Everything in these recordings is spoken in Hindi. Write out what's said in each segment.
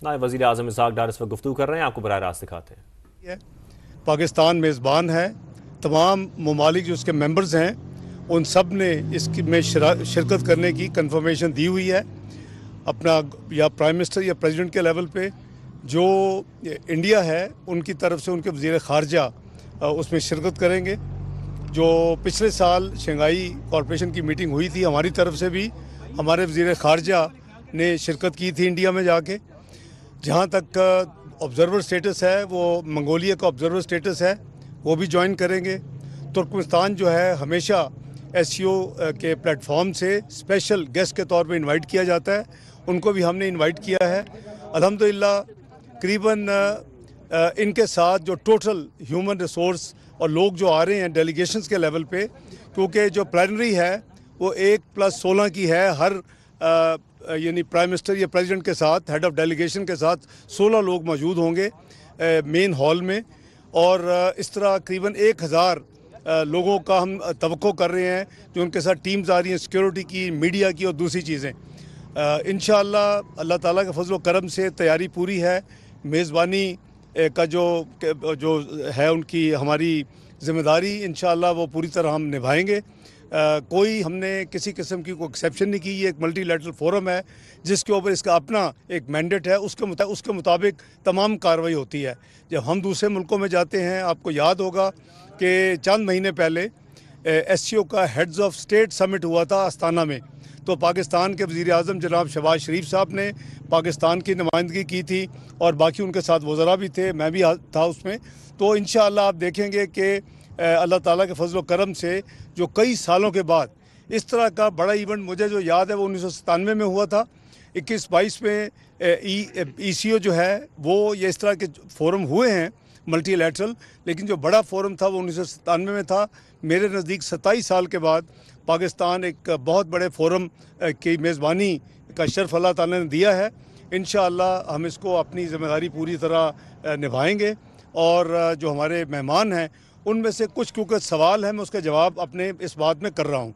नायब वज़ीर आज़म इसाक डार इस वक्त गुफ्तगू कर रहे हैं, आपको बराह रास्त दिखाते हैं। पाकिस्तान मेज़बान है, तमाम ममालिक जो उसके मेंबर्स हैं उन सब ने इसकी में शिरकत करने की कंफर्मेशन दी हुई है। अपना या प्राइम मिनिस्टर या प्रेसिडेंट के लेवल पे जो इंडिया है उनकी तरफ से उनके वज़ीर ख़ारजा उसमें शिरकत करेंगे। जो पिछले साल शंघाई कॉरपोरेशन की मीटिंग हुई थी, हमारी तरफ से भी हमारे वज़ीर ख़ारजा ने शिरकत की थी इंडिया में जाके। जहाँ तक ऑब्ज़र्वर स्टेटस है, वो मंगोलिया का ऑब्ज़र्वर स्टेटस है, वो भी ज्वाइन करेंगे। तुर्कमेनिस्तान जो है हमेशा एससीओ के प्लेटफॉर्म से स्पेशल गेस्ट के तौर पे इनवाइट किया जाता है, उनको भी हमने इनवाइट किया है। अल्हम्दुलिल्लाह करीबन इनके साथ जो टोटल ह्यूमन रिसोर्स और लोग जो आ रहे हैं डेलीगेशंस के लेवल पे, क्योंकि जो प्लानरी है वो 1+16 की है, हर यानी प्राइम मिनिस्टर या प्रेसिडेंट के साथ हेड ऑफ डेलीगेशन के साथ 16 लोग मौजूद होंगे मेन हॉल में। और इस तरह करीबन 1000 लोगों का हम तवक्को कर रहे हैं जो उनके साथ टीम्स आ रही हैं, सिक्योरिटी की, मीडिया की और दूसरी चीज़ें। इंशाअल्लाह अल्लाह ताला के फजल व करम से तैयारी पूरी है। मेज़बानी का जो है उनकी हमारी ज़िम्मेदारी इंशाअल्लाह वो पूरी तरह हम निभाएंगे। कोई हमने किसी किस्म की कोई एक्सेप्शन नहीं की। ये एक मल्टीलैटरल फोरम है जिसके ऊपर इसका अपना एक मैंडेट है, उसके मुताबिक तमाम कार्रवाई होती है। जब हम दूसरे मुल्कों में जाते हैं, आपको याद होगा कि चंद महीने पहले एससीओ का हेड्स ऑफ स्टेट समिट हुआ था अस्ताना में, तो पाकिस्तान के वज़ीर आज़म जनाब शहबाज शरीफ साहब ने पाकिस्तान की नुमाइंदगी की थी और बाकी उनके साथ वज़रा भी थे, मैं भी था उसमें। तो इंशाअल्लाह आप देखेंगे कि अल्लाह ताला के फजल व करम से जो कई सालों के बाद इस तरह का बड़ा इवेंट, मुझे जो याद है वो 1997 में हुआ था। 21-22 में ईसीओ जो है वो ये इस तरह के फोरम हुए हैं मल्टीलैटरल, लेकिन जो बड़ा फोरम था वो 1997 में था। मेरे नज़दीक 27 साल के बाद पाकिस्तान एक बहुत बड़े फोरम की मेज़बानी का शर्फ अल्लाह ताला ने दिया है। इंशाअल्लाह हम इसको अपनी ज़िम्मेदारी पूरी तरह निभाएंगे। और जो हमारे मेहमान हैं उनमें से कुछ क्योंकि सवाल है, मैं उसका जवाब अपने इस बात में कर रहा हूँ।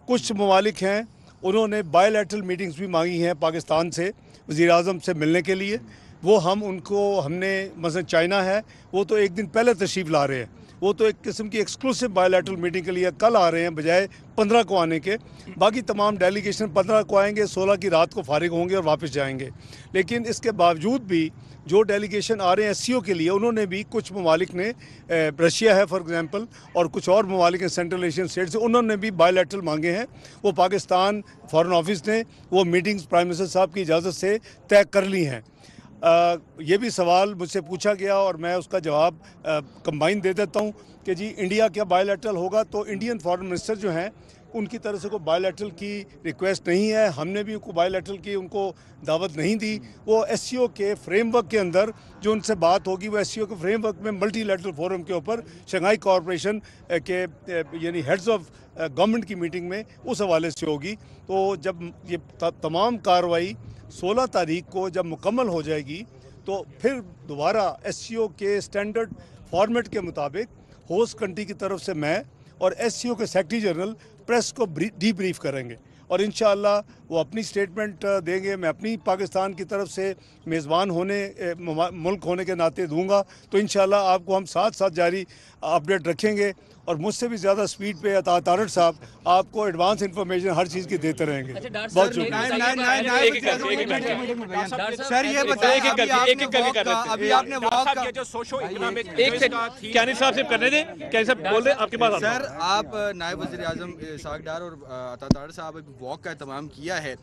कुछ ममालिक हैं उन्होंने बायलैटरल मीटिंग्स भी मांगी हैं पाकिस्तान से वज़ीर आज़म से मिलने के लिए। वो हमने मसलन चाइना है, वो तो एक दिन पहले तशरीफ़ ला रहे हैं, वो तो एक किस्म की एक्सक्लूसिव बायलैटरल मीटिंग के लिए कल आ रहे हैं बजाय 15 को आने के। बाकी तमाम डेलीगेशन 15 को आएंगे, 16 की रात को फारिग होंगे और वापस जाएंगे। लेकिन इसके बावजूद भी जो डेलीगेशन आ रहे हैं एससीओ के लिए, उन्होंने भी कुछ ममालिक ने, रशिया है फॉर एग्ज़ाम्पल, और कुछ और ममालिक हैं सेंट्रल एशियन स्टेट से, उन्होंने भी बायलैटरल मांगे हैं। वो पाकिस्तान फॉरेन ऑफिस ने वो मीटिंग्स प्राइम मिनिस्टर साहब की इजाज़त से तय कर ली हैं। ये भी सवाल मुझसे पूछा गया और मैं उसका जवाब कंबाइन दे देता हूँ कि जी इंडिया क्या बायलैटरल होगा। तो इंडियन फॉरेन मिनिस्टर जो हैं उनकी तरफ से कोई बायलैटरल की रिक्वेस्ट नहीं है, हमने भी उनको बायलैटरल की उनको दावत नहीं दी। वो एससीओ के फ्रेमवर्क के अंदर जो उनसे बात होगी वो एससीओ के फ्रेमवर्क में मल्टीलैटरल फोरम के ऊपर शंघाई कॉरपोरेशन के यानी हेड्स ऑफ गवर्नमेंट की मीटिंग में उस हवाले से होगी। तो जब ये तमाम कार्रवाई 16 तारीख को जब मुकम्मल हो जाएगी तो फिर दोबारा एससीओ के स्टैंडर्ड फॉर्मेट के मुताबिक होस्ट कंट्री की तरफ से मैं और एससीओ के सेक्रेटरी जनरल प्रेस को डीब्रीफ करेंगे और इंशाअल्लाह वो अपनी स्टेटमेंट देंगे। मैं अपनी पाकिस्तान की तरफ से मेज़बान मुल्क होने के नाते दूंगा। तो इंशाअल्लाह आपको हम साथ साथ जारी अपडेट रखेंगे और मुझसे भी ज़्यादा स्पीड पे अता तारड़ साहब आपको एडवांस इंफॉर्मेशन हर चीज़ की देते रहेंगे। बहुत शुक्रिया सर। ये बताइए अभी आपने जो सोशो इकोनॉमिक कैनी साहब से करने दें, कैनी साहब बोल रहे हैं आपके पास। सर आप नायब वज़ीर आज़म इसाक डार और अता तारड़ साहब एक वॉक का एहतमाम किया है।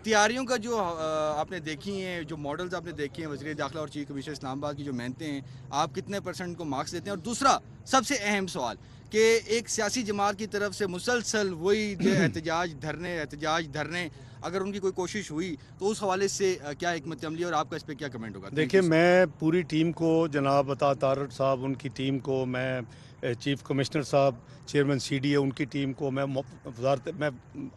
तैयारियों का जो आपने देखी हैं, जो मॉडल्स आपने देखे हैं, वज़ीर दाखिला और चीफ कमिश्नर इस्लामाबाद की जो मेहनतें हैं, आप कितने % को मार्क्स देते हैं? और दूसरा सबसे अहम सवाल कि एक सियासी जमात की तरफ से मुसलसल वही एहतजाज धरने अगर उनकी कोई कोशिश हुई तो उस हवाले से क्या हिकमत अमली और आपका इस पर क्या कमेंट होगा? देखिए, मैं पूरी टीम को, जनाब अता तारड़ साहब उनकी टीम को, मैं चीफ कमिश्नर साहब चेयरमैन CDA उनकी टीम को, मैं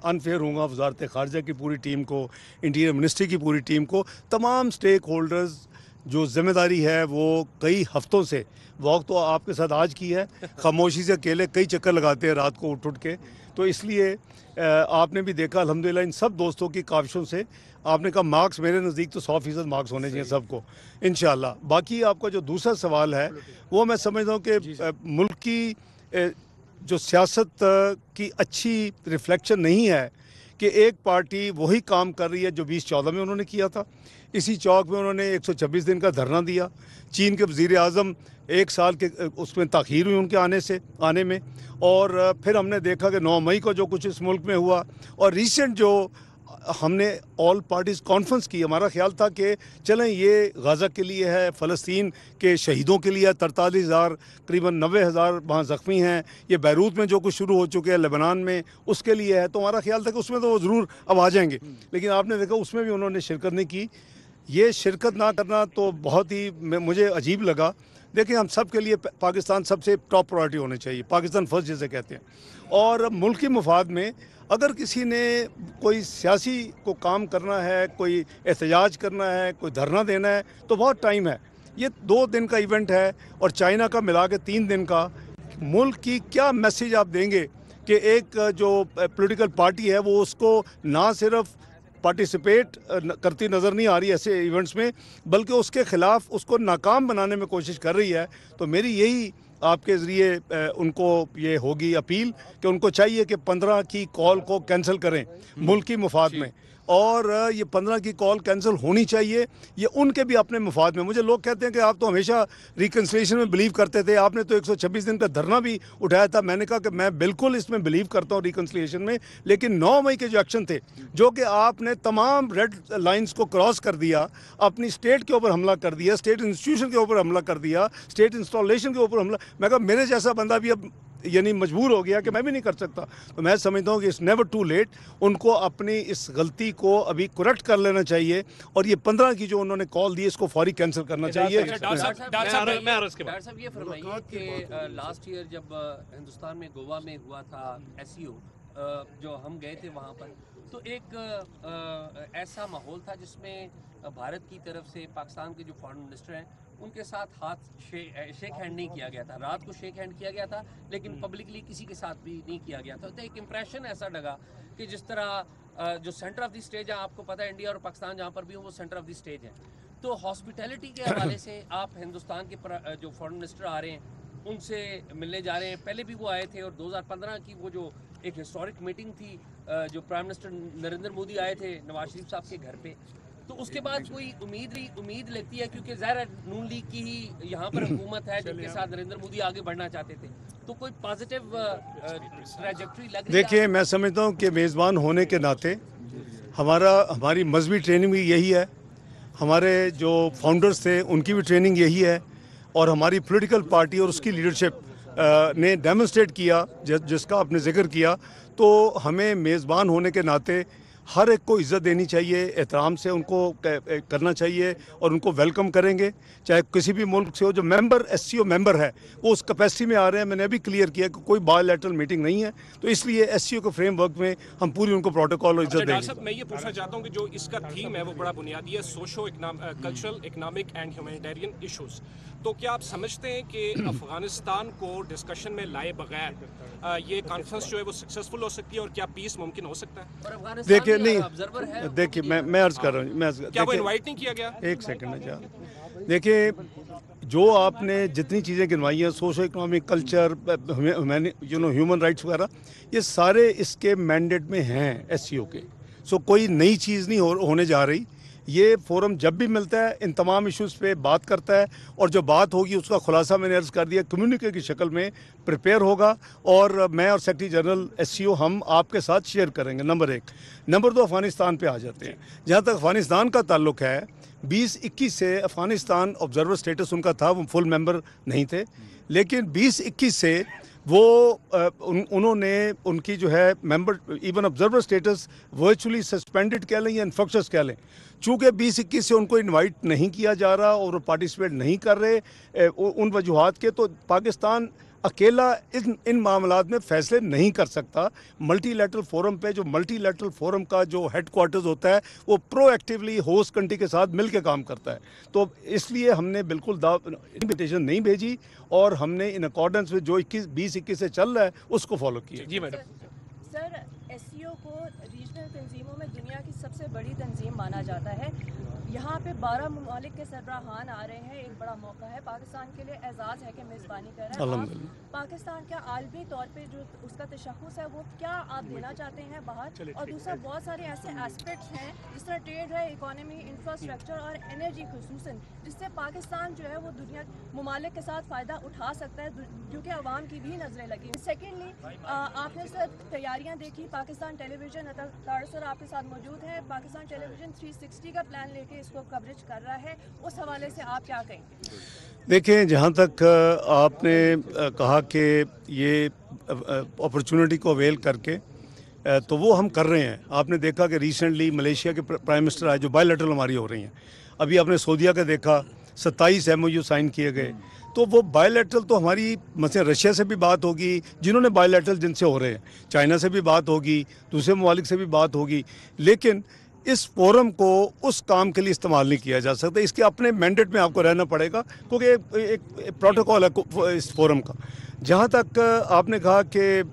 अनफेयर हूँगा वजारत ख़ारजा की पूरी टीम को, इंटीरियर मिनिस्ट्री की पूरी टीम को, तमाम स्टेक होल्डर्स जो ज़िम्मेदारी है वो कई हफ्तों से, वॉक तो आपके साथ आज की है, खामोशी से अकेले कई चक्कर लगाते हैं रात को उठ के। तो इसलिए आपने भी देखा अल्हम्दुलिल्लाह इन सब दोस्तों की काविशों से आपने कहा मार्क्स मेरे नज़दीक तो 100% मार्क्स होने चाहिए सबको इंशाल्लाह। बाकी आपका जो दूसरा सवाल है वो मैं समझता हूँ कि मुल्क की जो सियासत की अच्छी रिफ्लेक्शन नहीं है कि एक पार्टी वही काम कर रही है जो 2014 में उन्होंने किया था। इसी चौक में उन्होंने 126 दिन का धरना दिया। चीन के वज़ीर आज़म 1 साल के उसमें ताख़ीर हुई उनके आने में, और फिर हमने देखा कि 9 मई को जो कुछ इस मुल्क में हुआ, और रिसेंट जो हमने ऑल पार्टीज़ कॉन्फ्रेंस की, हमारा ख्याल था कि चलें ये गाज़ा के लिए है, फ़लस्तीन के शहीदों के लिए 43,000 करीबन 90,000 वहाँ ज़ख्मी हैं, ये बैरूत में जो कुछ शुरू हो चुके हैं लेबनान में उसके लिए है, तो हमारा ख्याल था कि उसमें तो वो ज़रूर अब आ जाएंगे। लेकिन आपने देखा उसमें भी उन्होंने शिरकत नहीं की। ये शिरकत ना करना तो बहुत ही मुझे अजीब लगा। देखिए हम सब के लिए पाकिस्तान सबसे टॉप प्रायोरिटी होनी चाहिए, पाकिस्तान फर्स्ट जिसे कहते हैं, और मुल्क की मफाद में अगर किसी ने कोई सियासी को काम करना है, कोई एहतजाज करना है, कोई धरना देना है तो बहुत टाइम है। ये 2 दिन का इवेंट है और चाइना का मिला के 3 दिन का। मुल्क की क्या मैसेज आप देंगे कि एक जो पॉलिटिकल पार्टी है वो उसको ना सिर्फ पार्टिसिपेट करती नज़र नहीं आ रही ऐसे इवेंट्स में, बल्कि उसके ख़िलाफ़ उसको नाकाम बनाने में कोशिश कर रही है। तो मेरी यही आपके ज़रिए उनको ये होगी अपील कि उनको चाहिए कि 15 की कॉल को कैंसिल करें मुल्क की मुफाद में, और ये 15 की कॉल कैंसिल होनी चाहिए, ये उनके भी अपने मुफाद में। मुझे लोग कहते हैं कि आप तो हमेशा रिकन्सिलिएशन में बिलीव करते थे, आपने तो 126 दिन का धरना भी उठाया था। मैंने कहा कि मैं बिल्कुल इसमें बिलीव करता हूँ रिकन्सिलिएशन में, लेकिन 9 मई के जो एक्शन थे, जो कि आपने तमाम रेड लाइन्स को क्रॉस कर दिया, अपनी स्टेट के ऊपर हमला कर दिया, स्टेट इंस्टीट्यूशन के ऊपर हमला कर दिया, स्टेट इंस्टॉलेशन के ऊपर हमला, मैं कहा मेरे जैसा बंदा भी अब यानी मजबूर हो गया कि मैं भी नहीं कर सकता। तो मैं समझता हूँ कि इट्स नेवर टू लेट, उनको अपनी इस गलती को अभी करेक्ट कर लेना चाहिए, और ये 15 की जो उन्होंने कॉल दी इसको फौरी कैंसिल करना चाहिए। डॉक्टर साहब ये फरमाइए कि लास्ट ईयर जब हिंदुस्तान में गोवा में हुआ था SCO, जो हम गए थे वहाँ पर, तो एक ऐसा माहौल था जिसमें भारत की तरफ से पाकिस्तान के जो फॉरेन मिनिस्टर हैं उनके साथ शेक हैंड नहीं किया गया था। रात को शेक हैंड किया गया था, लेकिन पब्लिकली किसी के साथ भी नहीं किया गया था। तो एक इम्प्रेशन ऐसा लगा कि जिस तरह जो सेंटर ऑफ द स्टेज है, आपको पता है इंडिया और पाकिस्तान जहाँ पर भी हो वो सेंटर ऑफ द स्टेज है, तो हॉस्पिटैलिटी के हवाले से आप हिंदुस्तान के जो फॉरेन मिनिस्टर आ रहे हैं उनसे मिलने जा रहे हैं। पहले भी वो आए थे, और 2015 की वो जो एक हिस्टोरिक मीटिंग थी, जो प्राइम मिनिस्टर नरेंद्र मोदी आए थे नवाज शरीफ साहब के घर पे, तो उसके बाद कोई उम्मीद लगती है, क्योंकि ज़ाहिर है नून लीग की ही यहाँ पर हुकूमत है जिनके साथ नरेंद्र मोदी आगे बढ़ना चाहते थे, तो कोई पॉजिटिव ट्रैजेक्टरी लग रही है? देखिए मैं समझता हूँ कि मेज़बान होने के नाते हमारी मजहबी ट्रेनिंग भी यही है, हमारे जो फाउंडर्स थे उनकी भी ट्रेनिंग यही है, और हमारी पॉलिटिकल पार्टी और उसकी लीडरशिप ने डेमोन्स्ट्रेट किया जिसका आपने जिक्र किया। तो हमें मेज़बान होने के नाते हर एक को इज़्ज़त देनी चाहिए, एहतराम से उनको करना चाहिए, और उनको वेलकम करेंगे चाहे किसी भी मुल्क से हो। जो मेंबर SCO मेंबर है वो उस कैपेसिटी में आ रहे हैं। मैंने अभी क्लियर किया कि कोई बायलैटरल मीटिंग नहीं है, तो इसलिए SCO के फ्रेमवर्क में हम पूरी उनको प्रोटोकॉल और इज्जत देंगे। डॉक्टर साहब मैं ये पूछना चाहता हूँ कि जो इसका थीम है वो बड़ा बुनियादी है, socio cultural economic and humanitarian issues, तो क्या आप समझते हैं कि अफगानिस्तान को डिस्कशन में लाए बगैर ये कॉन्फ्रेंस जो है वो सक्सेसफुल हो सकती है, और क्या पीस मुमकिन हो सकता है? देखिए नहीं, देखिए मैं अर्ज कर रहा हूँ, क्या वो इनवाइट नहीं किया गया? एक सेकंड में जा, देखिए जो आपने जितनी चीज़ें गिनवाई हैं, socio economic, culture, human rights वगैरह, ये सारे इसके मैंडेट में हैं SCO के। सो कोई नई चीज़ नहीं होने जा रही। ये फोरम जब भी मिलता है इन तमाम इश्यूज़ पे बात करता है, और जो बात होगी उसका खुलासा मैंने अर्ज़ कर दिया कम्युनिके की शक्ल में प्रिपेयर होगा, और मैं और सेक्रेटरी जनरल SCO हम आपके साथ शेयर करेंगे। नंबर 1। नंबर 2, अफ़गानिस्तान पे आ जाते हैं। जहाँ तक अफ़गानिस्तान का ताल्लुक है, 2021 से अफ़गानिस्तान ऑब्जर्वर स्टेटस उनका था, वो फुल मेंबर नहीं थे, लेकिन 2021 से वो उन्होंने उनकी जो है member even observer status virtually suspended कह लें या इन्फेक्शस कह लें। चूँकि 2021 से उनको इनवाइट नहीं किया जा रहा और वो पार्टिसिपेट नहीं कर रहे उन वजूहात के, तो पाकिस्तान अकेला इन मामलात में फ़ैसले नहीं कर सकता। मल्टीलैटरल फोरम पे, जो मल्टीलैटरल फोरम का जो हेडक्वार्टर्स होता है वो प्रोएक्टिवली होस्ट कंट्री के साथ मिल के काम करता है। तो इसलिए हमने बिल्कुल इन्विटेशन नहीं भेजी, और हमने इन अकॉर्डेंस में जो 2021 से चल रहा है उसको फॉलो किया। जी मैडम। सर, एससीओ को रीजनल तंजीमों में दुनिया की सबसे बड़ी तंजीम माना जाता है। यहाँ पे 12 ममालिक के सरबराहान आ रहे हैं, एक बड़ा मौका है पाकिस्तान के लिए, एजाज़ है कि मेज़बानी कर रहे हैं आप। पाकिस्तान का आलमी तौर पे जो उसका तशख़्ख़ुस है वो क्या आप देना चाहते हैं बाहर? और दूसरा, बहुत सारे ऐसे एस्पेक्ट्स हैं जिस तरह ट्रेड है, इकोनॉमी, इंफ्रास्ट्रक्चर और एनर्जी खुसूसन, जिससे पाकिस्तान जो है वो दुनिया ममालिक के साथ फ़ायदा उठा सकता है, क्योंकि अवाम की भी नज़रें लगी। सेकेंडली, आपने सर तैयारियाँ देखी, पाकिस्तान टेलीविज़न ताड़ सर आपके साथ मौजूद हैं, पाकिस्तान टेलीविज़न 360 का प्लान लेके इसको कवरेज कर रहा है, उस हवाले से आप क्या कहेंगे? देखें, जहाँ तक आपने कहा कि ये अपॉर्चुनिटी को अवेल करके, तो वो हम कर रहे हैं। आपने देखा कि रिसेंटली मलेशिया के प्राइम मिनिस्टर आए, जो बायलैटरल हमारी हो रही हैं। अभी आपने सऊदीया का देखा, 27 MOU साइन किए गए। तो वो बायलैटरल तो हमारी मतलब रशिया से भी बात होगी, जिन्होंने बायलैटरल जिनसे हो रहे हैं, चाइना से भी बात होगी, दूसरे ममालिक से भी बात होगी, लेकिन इस फोरम को उस काम के लिए इस्तेमाल नहीं किया जा सकता। इसके अपने मैंडेट में आपको रहना पड़ेगा, क्योंकि एक प्रोटोकॉल है इस फोरम का। जहाँ तक आपने कहा कि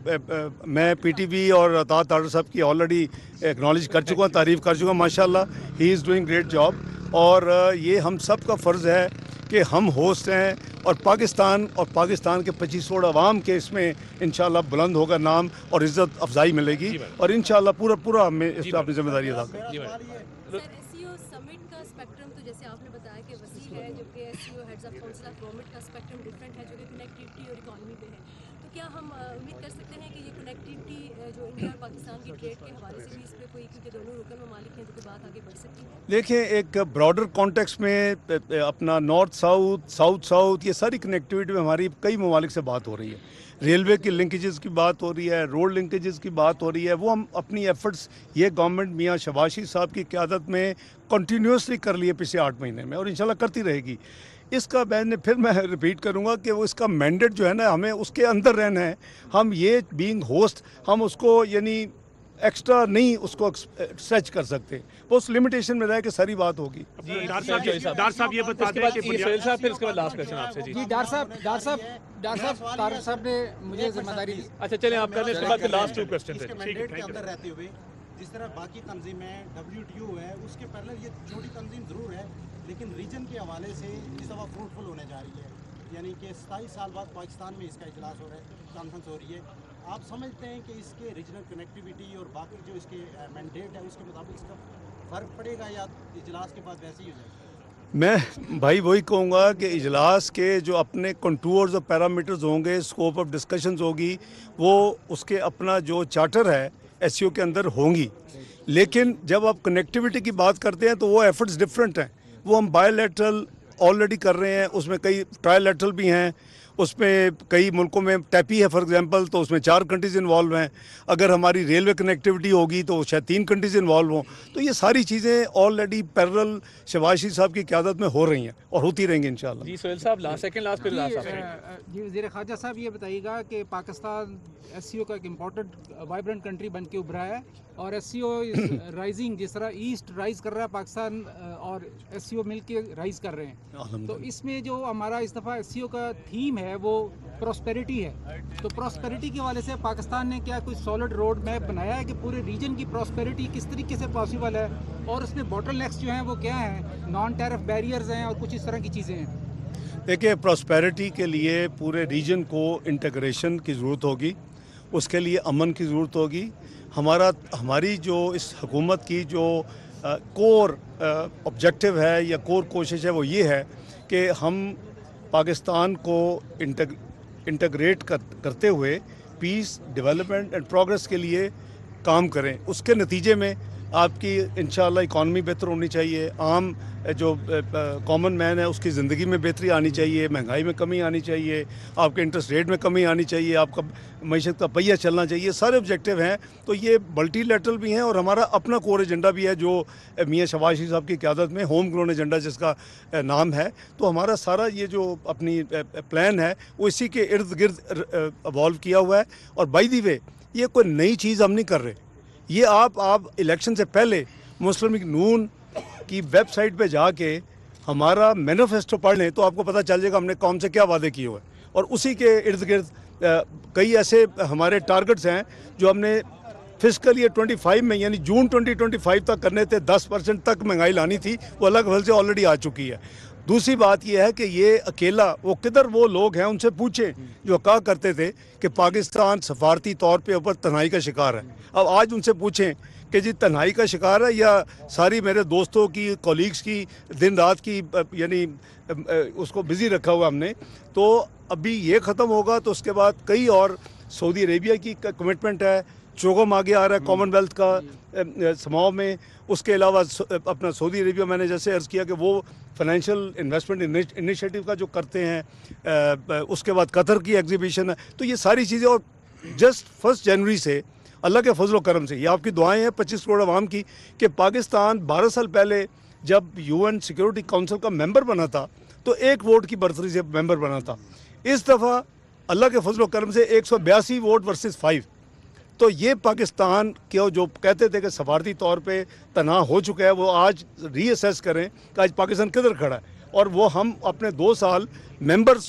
मैं PTV और अता ताड़ साहब की ऑलरेडी एक्नॉलेज कर चुका हूँ, तारीफ़ कर चुका हूँ, माशाल्लाह he is doing great job. और ये हम सब का फ़र्ज़ है कि हम होस्ट हैं, और पाकिस्तान के 25 करोड़ अवाम के इसमें इंशाल्लाह बुलंद होगा नाम और इज़्ज़त अफजाई मिलेगी, और इंशाल्लाह पूरा हमें इस पर अपनी जिम्मेदारी अदा करेंगे। सर, एससीओ समिट का स्पेक्ट्रम तो जैसे आपने बताया कि वसी है, जबकि SCO heads of council of government का स्पेक्ट्रम डिफरेंट है, जो कि कनेक्टिविटी और इकोनॉमी पे है। तो क्या हम उम्मीद कर सकते हैं कि ये कनेक्टिविटी जो इंडिया और पाकिस्तान की ट्रेड के हवाले से भी इस पर कोई, क्योंकि दोनों रुकन ममालिक हैं, तो बात आगे बढ़ सकती है? देखिए, एक ब्रॉडर कॉन्टेक्स्ट में अपना नॉर्थ साउथ, साउथ साउथ, ये सारी कनेक्टिविटी में हमारी कई ममालिक से बात हो रही है। रेलवे की लिंकेजेस की बात हो रही है, रोड लिंकेजेस की बात हो रही है। वो हम अपनी एफर्ट्स, ये गवर्नमेंट मियां शहबाज शरीफ साहब की क़यादत में कंटिन्यूसली कर लिए पिछले 8 महीने में, और इंशाल्लाह करती रहेगी। इसका मैं रिपीट करूंगा कि वो इसका मैंडेट जो है ना, हमें उसके अंदर रहना है। हम ये बीइंग होस्ट, हम उसको यानी एक्स्ट्रा नहीं उसको स्ट्रेच कर सकते, वो उस लिमिटेशन में रह के सारी बात होगी। डार साहब ये बता दें कि सोहेल साहब, फिर उसके बाद लास्ट क्वेश्चन आपसे जी। जी डार साहब तारिक साहब ने मुझे जिम्मेदारी दी। अच्छा चलें, आप कर लें, उसके बाद लास्ट 2 क्वेश्चन थे। मैंडेट के अंदर रहते हुए जिस तरह बाकी तंजीमें WTO है, उसके पहले ये छोटी तंजीम ज़रूर है, लेकिन रीजन के हवाले से इस दफ़ा फ्रूटफुल होने जा रही है। यानी कि 27 साल बाद पाकिस्तान में इसका इजलास हो रहा है, कॉन्फ्रेंस हो रही है। आप समझते हैं कि इसके रीजनल कनेक्टिविटी और बाकी जो इसके मैंडेट है उसके मुताबिक इसका फ़र्क पड़ेगा, या इजलास के बाद वैसे ही हो जाएगा? मैं भाई वही कहूँगा कि इजलास के जो अपने कंटूर्स और पैरामीटर्स होंगे, स्कोप ऑफ डिस्कशंस होगी, वो उसके अपना जो चार्टर है एससीओ के अंदर होंगी। लेकिन जब आप कनेक्टिविटी की बात करते हैं तो वो एफर्ट्स डिफरेंट हैं। वो हम बायोलैटरल ऑलरेडी कर रहे हैं, उसमें कई ट्रायलैटरल भी हैं, उसमें कई मुल्कों में टैपी है फॉर एग्जांपल, तो उसमें 4 कंट्रीज़ इन्वॉल्व हैं। अगर हमारी रेलवे कनेक्टिविटी होगी तो शायद 3 कंट्रीज़ इन्वॉल्व हों। तो ये सारी चीज़ें ऑलरेडी पैरेलल शहबाज शरीफ साहब की क़यादत में हो रही हैं और होती रहेंगी इंशाल्लाह। जी सोहेल साहब, लास्ट सेकंड लास्ट, फिर लास्ट आपसे। जी वज़ीर ख़ारजा साहब, ये बताइएगा कि पाकिस्तान एससीओ का एक इम्पोर्टेंट वाइब्रेंट कंट्री बन के उभरा है, और एससीओ राइजिंग, जिस तरह ईस्ट राइज कर रहा है, पाकिस्तान और एससीओ मिल के राइज कर रहे हैं। तो इसमें जो हमारा इस दफ़ा एससीओ का थीम है वो प्रॉस्पेरिटी है। तो प्रॉस्पेरिटी के हवाले से पाकिस्तान ने क्या कोई सॉलिड रोड मैप बनाया है कि पूरे रीजन की प्रॉस्पेरिटी किस तरीके से पॉसिबल है, और उसमें बॉटलनेक्स जो हैं वो क्या हैं, नॉन टैरिफ बैरियर्स हैं और कुछ इस तरह की चीज़ें हैं? देखिए, प्रॉस्पेरिटी के लिए पूरे रीजन को इंटीग्रेशन की ज़रूरत होगी, उसके लिए अमन की ज़रूरत होगी। हमारी जो इस हुकूमत की जो कोर ऑब्जेक्टिव है या कोर कोशिश है वो ये है कि हम पाकिस्तान को इंटीग्रेट करते हुए पीस, डेवलपमेंट एंड प्रोग्रेस के लिए काम करें। उसके नतीजे में आपकी इंशाल्लाह इकॉनमी बेहतर होनी चाहिए, आम जो कॉमन मैन है उसकी ज़िंदगी में बेहतरी आनी चाहिए, महंगाई में कमी आनी चाहिए, आपके इंटरेस्ट रेट में कमी आनी चाहिए, आपका मईशत का पहिया चलना चाहिए। सारे ऑब्जेक्टिव हैं। तो ये मल्टीलैटरल भी हैं और हमारा अपना कोर एजेंडा भी है जो मियां शहबाज शरीफ साहब की क़यादत में होम ग्रोन एजेंडा जिसका नाम है। तो हमारा सारा ये जो अपनी प्लान है वो इसी के इर्द गिर्द इवॉल्व किया हुआ है। और बाय द वे, ये कोई नई चीज़ हम नहीं कर रहे। ये आप इलेक्शन से पहले मुस्लिम लीग नून की वेबसाइट पे जाके हमारा मैनिफेस्टो पढ़ लें तो आपको पता चल जाएगा हमने कौन से क्या वादे किए हुए हैं। और उसी के इर्द गिर्द कई ऐसे हमारे टारगेट्स हैं जो हमने फिस्कल ईयर 25 में यानी जून 2025 तक करने थे, 10% तक महंगाई लानी थी, वो अलग फल से ऑलरेडी आ चुकी है। दूसरी बात यह है कि ये अकेला वो लोग हैं, उनसे पूछें जो कहा करते थे कि पाकिस्तान सफारती तौर पे ऊपर तन्हाई का शिकार है। अब आज उनसे पूछें कि जी तन्हाई का शिकार है या सारी मेरे दोस्तों की, कॉलीग्स की दिन रात की यानी उसको बिज़ी रखा हुआ हमने, तो अभी ये ख़त्म होगा तो उसके बाद कई और सऊदी अरेबिया की कमिटमेंट है, चोगम आगे आ रहा है कॉमनवेल्थ का समाव में। उसके अलावा अपना सऊदी अरेबिया, मैंने जैसे अर्ज़ किया कि वो फाइनेंशियल इन्वेस्टमेंट इनिशिएटिव का जो करते हैं, उसके बाद कतर की एग्जीबिशन है। तो ये सारी चीज़ें, और जस्ट 1 जनवरी से अल्लाह के फजल करम से, ये आपकी दुआएं हैं 25 करोड़ आवाम की, कि पाकिस्तान 12 साल पहले जब UN सिक्योरिटी काउंसिल का मेंबर बना था तो 1 वोट की बढ़ोतरी से मेंबर बना था। इस दफ़ा अल्लाह के फजल करम से 182 वोट वर्सेस 5। तो ये पाकिस्तान के जो कहते थे कि सफारती तौर पे तनाह हो चुका है, वो आज रीअसेस करें कि आज पाकिस्तान किधर खड़ा है। और वो हम अपने 2 साल मेंबर्स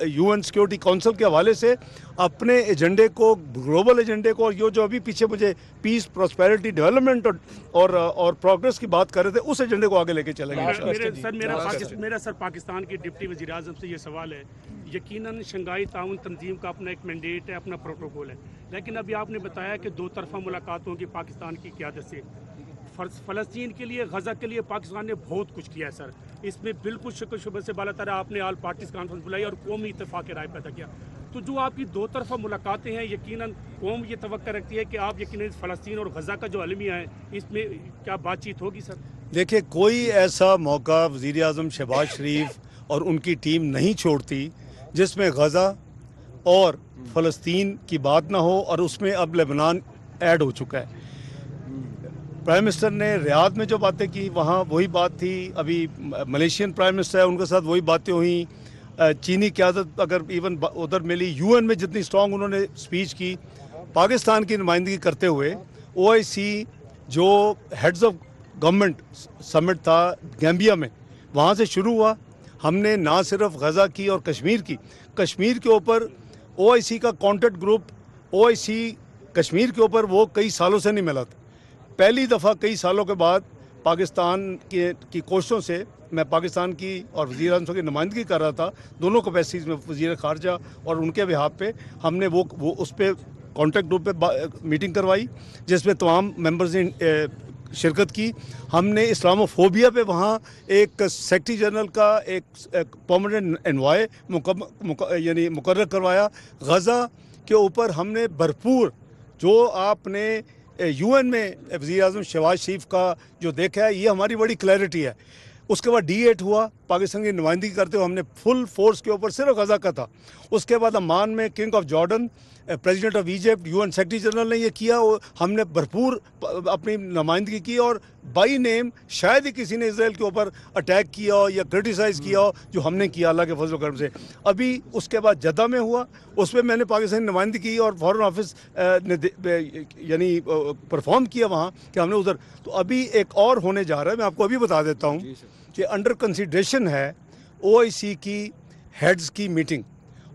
UN सिक्योरिटी काउंसिल के हवाले से अपने एजेंडे को, ग्लोबल एजेंडे को, और ये जो अभी पीछे मुझे पीस, प्रॉस्पेरिटी, डेवलपमेंट और प्रोग्रेस की बात कर रहे थे, उस एजेंडे को आगे लेके चलेंगे। मेरा सर पाकिस्तान के डिप्टी वज़ीर आज़म से ये सवाल है, यकीनन शंघाई ताउन तंजीम का अपना एक मैंडेट है, अपना प्रोटोकॉल है, लेकिन अभी आपने बताया कि 2 तरफा मुलाकातों की पाकिस्तान की क़यादत से फ़लस्तीन के लिए, गज़ा के लिए पाकिस्तान ने बहुत कुछ किया है सर। इसमें बिल्कुल शक शुबे से बाला तरह आपने ऑल पार्टीज़ कॉन्फ्रेंस बुलाई और कौमी इत्तेफाक राय पैदा किया। तो जो आपकी 2 तरफा मुलाकातें हैं, यकीनन कौम ये तवक्को रखती है कि आप यकीनन फ़लस्तीन और गज़ा का जो अलमिया है, इसमें क्या बातचीत होगी सर? देखिए, कोई ऐसा मौका वज़ीर आज़म शहबाज शरीफ और उनकी टीम नहीं छोड़ती जिसमें गज़ा और फ़लस्तीन की बात ना हो, और उसमें अब लेबनान ऐड हो चुका है। प्राइम मिनिस्टर ने रियाद में जो बातें की, वहाँ वही बात थी। अभी मलेशियन प्राइम मिनिस्टर है, उनके साथ वही बातें हुई। चीनी क़यादत अगर इवन उधर मिली, UN में जितनी स्ट्रॉन्ग उन्होंने स्पीच की, पाकिस्तान की नुमाइंदगी करते हुए OIC जो हेड्स ऑफ गवर्नमेंट समिट था गैम्बिया में, वहाँ से शुरू हुआ। हमने ना सिर्फ गज़ा की और कश्मीर के ऊपर OIC का कॉन्टैक्ट ग्रुप, OIC कश्मीर के ऊपर वो कई सालों से नहीं मिला था। पहली दफ़ा कई सालों के बाद पाकिस्तान की कोशिशों से, मैं पाकिस्तान की और वज़ीर आज़म की नुमाइंदगी कर रहा था दोनों कैपेसिटीज़ में, वज़ीर ख़ारजा और उनके बिहाफ पे हमने वो उस पर कॉन्टैक्ट ग्रुप पे मीटिंग करवाई, जिसमें तमाम मेंबर्स ने शिरकत की। हमने इस्लामोफोबिया पे वहाँ एक सेक्रेटरी जनरल का एक परमानेंट एनवाय यानी मुकर्रर करवाया। गज़ा के ऊपर हमने भरपूर, जो आपने UN में वज़ीर आज़म शहबाज शरीफ का जो देखा है, ये हमारी बड़ी क्लैरिटी है। उसके बाद D8 हुआ, पाकिस्तान की नुमाइंदगी करते हुए हमने फुल फोर्स के ऊपर सिर्फ गज़ा का था। उसके बाद अमान में king of Jordan, president of Egypt, UN secretary general ने ये किया, और हमने भरपूर अपनी नुमाइंदगी की। और बाई नेम शायद ही किसी ने इसराइल के ऊपर अटैक किया हो या क्रिटिसाइज़ किया हो, जो हमने किया अल्लाह के फजल करम से। अभी उसके बाद जद्दा में हुआ, उसमें मैंने पाकिस्तानी नुमाइंदगी की और फॉरेन ऑफिस ने यानी परफॉर्म किया वहाँ कि हमने उधर। तो अभी एक और होने जा रहा है, मैं आपको अभी बता देता हूँ कि अंडर कंसिडरेशन है OIC की हेड्स की मीटिंग,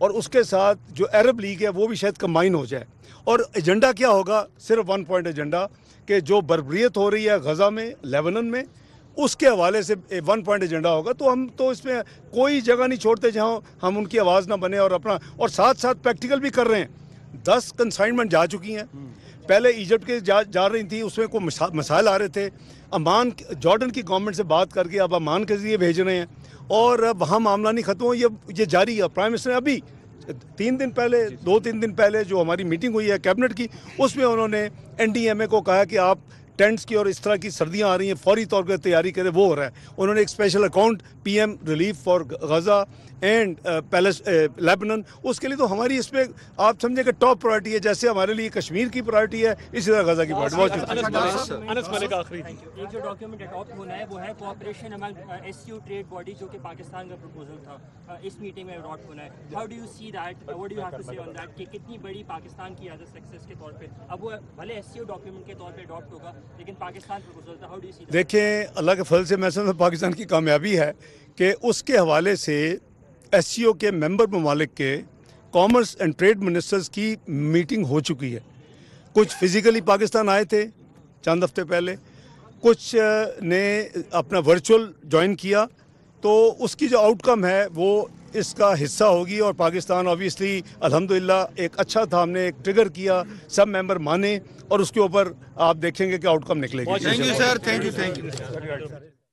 और उसके साथ जो अरब लीग है वो भी शायद कंबाइन हो जाए। और एजेंडा क्या होगा? सिर्फ 1 पॉइंट एजेंडा, कि जो बर्बरियत हो रही है गज़ा में, लेबनान में, उसके हवाले से 1 पॉइंट एजेंडा होगा। तो हम तो इसमें कोई जगह नहीं छोड़ते जहां हम उनकी आवाज़ ना बने, और अपना, और साथ साथ प्रैक्टिकल भी कर रहे हैं। 10 कंसाइनमेंट जा चुकी हैं। पहले इजिप्ट के जा रही थी, उसमें कोई मसाइल आ रहे थे। अमान जॉर्डन की गवर्नमेंट से बात करके अब अमान के ज़रिए भेज रहे हैं, और वहाँ मामला नहीं ख़त्म हो, ये जारी है। प्राइम मिनिस्टर ने अभी 2-3 दिन पहले जो हमारी मीटिंग हुई है कैबिनेट की, उसमें उन्होंने NDMA को कहा कि आप टेंट्स की और इस तरह की सर्दियां आ रही हैं, फौरी तौर पर तैयारी करें, वो हो रहा है। उन्होंने एक special account PM relief for Gaza and Lebanon, उसके लिए तो हमारी इस पर आप समझे कि टॉप प्रायोरिटी है। जैसे हमारे लिए कश्मीर की प्रायोरिटी है, इसी तरह गज़ा की प्रायोरिटी। एक जो डॉक्यूमेंट अडॉप्ट होना है वो है cooperation among SCO trade body, जो कि पाकिस्तान का प्रपोजल था, इस मीटिंग में अडॉप्ट होना है। How do you see that, what do you have to say on that, कि कितनी बड़ी पाकिस्तान की क़यादत सक्सेस के तौर पे, अब वो भले SCO डॉक्यूमेंट के तौर पे अडॉप्ट होगा, लेकिन पाकिस्तान प्रपोजल था, how do you see that? देखिए, अल्लाह के फल से मैं समझता हूं पाकिस्तान की कामयाबी है कि उसके हवाले से SCO के मेंबर ममालिक के कॉमर्स एंड ट्रेड मिनिस्टर्स की मीटिंग हो चुकी है। कुछ फिज़िकली पाकिस्तान आए थे चंद हफ्ते पहले, कुछ ने अपना वर्चुअल ज्वाइन किया, तो उसकी जो आउटकम है वो इसका हिस्सा होगी। और पाकिस्तान ऑब्वियसली अल्हम्दुलिल्लाह एक अच्छा था, हमने एक ट्रिगर किया, सब मेंबर माने और उसके ऊपर आप देखेंगे कि आउटकम निकलेगी। Thank you sir, thank you.